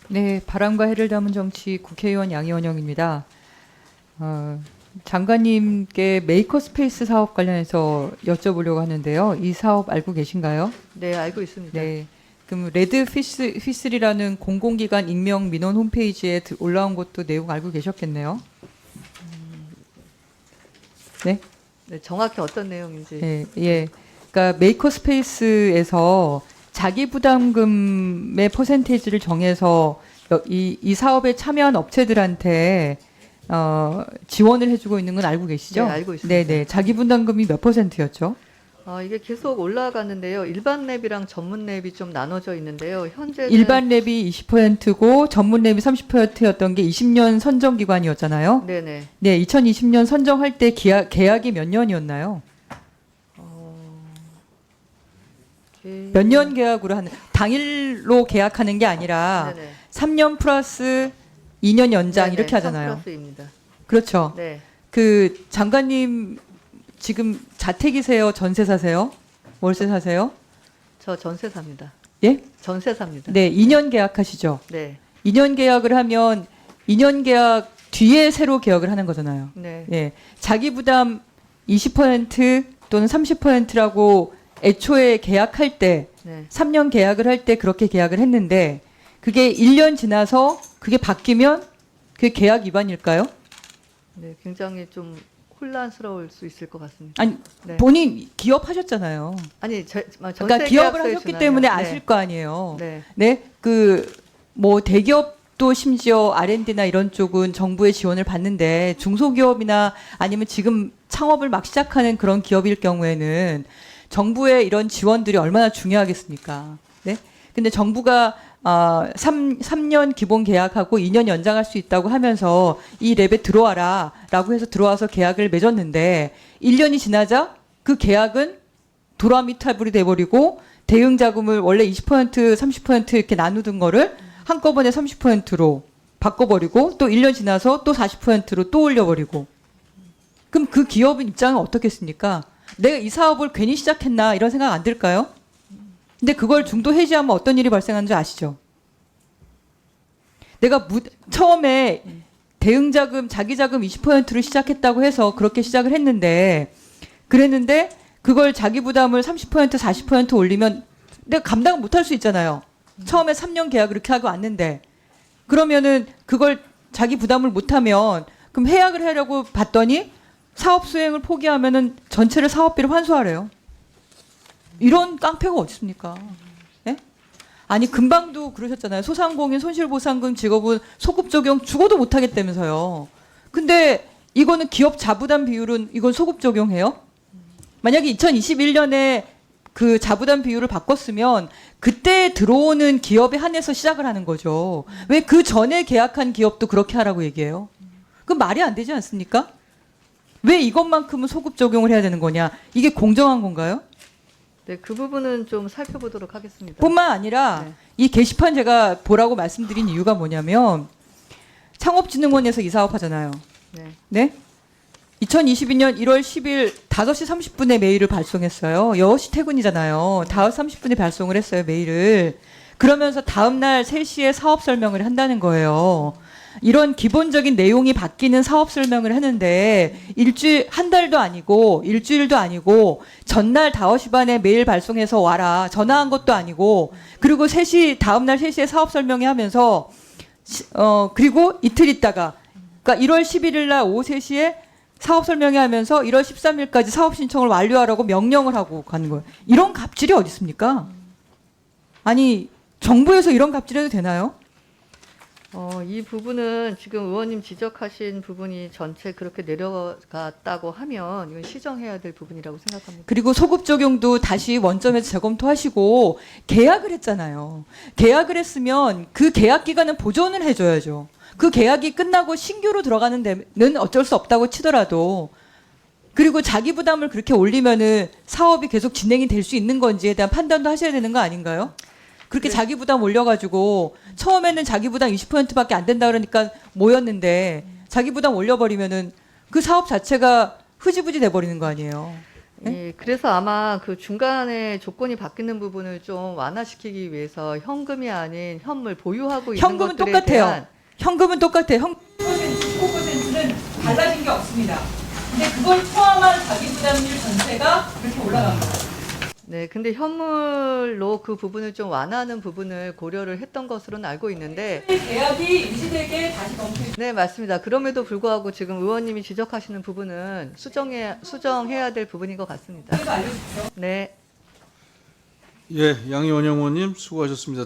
네, 바람과 해를 담은 정치 국회의원 양이원영입니다. 장관님께 메이커스페이스 사업 관련해서 여쭤보려고 하는데요. 이 사업 알고 계신가요? 네, 알고 있습니다. 네. 그럼 레드 휘슬이라는 공공기관 익명 민원 홈페이지에 올라온 것도 내용 알고 계셨겠네요. 네. 네, 정확히 어떤 내용인지. 예, 예. 그러니까 메이커스페이스에서 자기 부담금의 퍼센테이지를 정해서 이 사업에 참여한 업체들한테 지원을 해주고 있는 건 알고 계시죠? 네, 알고 있습니다. 네, 네. 자기 부담금이 몇 퍼센트였죠? 이게 계속 올라가는데요. 일반 랩이랑 전문 랩이 좀 나눠져 있는데요. 현재는 일반 랩이 20%고 전문 랩이 30%였던 게 20년 선정 기관이었잖아요. 네네. 네, 2020년 선정할 때 계약이 몇 년이었나요? 몇 년 계약으로 하는 당일로 계약하는 게 아니라 네네. 3년 플러스 2년 연장 네네, 이렇게 하잖아요. 3+입니다. 그렇죠. 네. 그 장관님 지금 자택이세요? 전세 사세요? 월세 사세요? 저 전세 삽니다. 예? 전세 삽니다. 네, 2년 계약하시죠. 네. 2년 계약을 하면 2년 계약 뒤에 새로 계약을 하는 거잖아요. 네. 예. 자기 부담 20% 또는 30%라고 애초에 계약할 때 네. 3년 계약을 할 때 그렇게 계약을 했는데 그게 1년 지나서 그게 바뀌면 그게 계약 위반일까요? 네. 굉장히 좀 혼란스러울 수 있을 것 같습니다. 아니, 네. 본인 기업하셨잖아요. 아니, 전세 그러니까 기업을 계약서에 하셨기 준하면- 때문에 네. 아실 거 아니에요. 네. 네, 뭐 대기업도 심지어 R&D나 이런 쪽은 정부의 지원을 받는데 중소기업이나 아니면 지금 창업을 막 시작하는 그런 기업일 경우에는 정부의 이런 지원들이 얼마나 중요하겠습니까? 네. 근데 정부가 3년 기본 계약하고 2년 연장할 수 있다고 하면서 이 랩에 들어와라 라고 해서 들어와서 계약을 맺었는데 1년이 지나자 그 계약은 도라미타불이 돼버리고 대응 자금을 원래 20% 30% 이렇게 나누던 거를 한꺼번에 30%로 바꿔버리고 또 1년 지나서 또 40%로 또 올려버리고 그럼 그 기업 입장은 어떻겠습니까? 내가 이 사업을 괜히 시작했나 이런 생각 안 들까요? 근데 그걸 중도 해지하면 어떤 일이 발생하는 줄 아시죠? 내가 처음에 대응 자금, 자기 자금 20%를 시작했다고 해서 그렇게 시작을 했는데 그랬는데 그걸 자기 부담을 30% 40% 올리면 내가 감당을 못할 수 있잖아요. 처음에 3년 계약을 이렇게 하고 왔는데 그러면은 그걸 자기 부담을 못하면 그럼 해약을 하려고 봤더니 사업 수행을 포기하면은 전체를 사업비를 환수하래요. 이런 깡패가 어디 있습니까? 예? 아니 금방도 그러셨잖아요. 소상공인 손실보상금 직업은 소급 적용 죽어도 못 하겠다면서요. 근데 이거는 기업 자부담 비율은 이건 소급 적용해요? 만약에 2021년에 그 자부담 비율을 바꿨으면 그때 들어오는 기업에 한해서 시작을 하는 거죠. 왜 그 전에 계약한 기업도 그렇게 하라고 얘기해요? 그건 말이 안 되지 않습니까? 왜 이것만큼은 소급 적용을 해야 되는 거냐? 이게 공정한 건가요? 네, 그 부분은 좀 살펴보도록 하겠습니다. 뿐만 아니라 네. 이 게시판 제가 보라고 말씀드린 이유가 뭐냐면 창업진흥원에서 이 사업 하잖아요. 네. 네? 2022년 1월 10일 5시 30분에 메일을 발송했어요. 6시 퇴근이잖아요. 5시 30분에 발송을 했어요, 메일을. 그러면서 다음날 3시에 사업 설명을 한다는 거예요. 이런 기본적인 내용이 바뀌는 사업 설명을 하는데 한 달도 아니고 일주일도 아니고 전날 5시 반에 메일 발송해서 와라. 전화한 것도 아니고 그리고 다음날 3시에 사업 설명회 하면서 그리고 이틀 있다가 그러니까 1월 11일 날 오후 3시에 사업 설명회 하면서 1월 13일까지 사업 신청을 완료하라고 명령을 하고 가는 거예요. 이런 갑질이 어디 있습니까? 아니 정부에서 이런 갑질해도 되나요? 이 부분은 지금 의원님 지적하신 부분이 전체 그렇게 내려갔다고 하면 이건 시정해야 될 부분이라고 생각합니다. 그리고 소급 적용도 다시 원점에서 재검토하시고 계약을 했잖아요. 계약을 했으면 그 계약 기간은 보존을 해줘야죠. 그 계약이 끝나고 신규로 들어가는 데는 어쩔 수 없다고 치더라도 그리고 자기 부담을 그렇게 올리면은 사업이 계속 진행이 될 수 있는 건지에 대한 판단도 하셔야 되는 거 아닌가요? 그렇게 네. 자기 부담 올려가지고 처음에는 자기 부담 20%밖에 안 된다 그러니까 모였는데 자기 부담 올려버리면은 그 사업 자체가 흐지부지 돼버리는 거 아니에요. 예, 그래서 아마 그 중간에 조건이 바뀌는 부분을 좀 완화시키기 위해서 현금이 아닌 현물 보유하고 있는 현금은 것들에 똑같아요. 대한 현금은 똑같아요. 19%는 달라진 게 없습니다. 근데 그걸 포함한 자기 부담률 전체가 그렇게 올라간 거예요. 네, 근데 현물로 그 부분을 좀 완화하는 부분을 고려를 했던 것으로는 알고 있는데 계약이 유지되게 다시 검토해. 네, 맞습니다. 그럼에도 불구하고 지금 의원님이 지적하시는 부분은 수정해야 될 부분인 것 같습니다. 알려주십시오. 네. 예, 양희원 의원님 수고하셨습니다.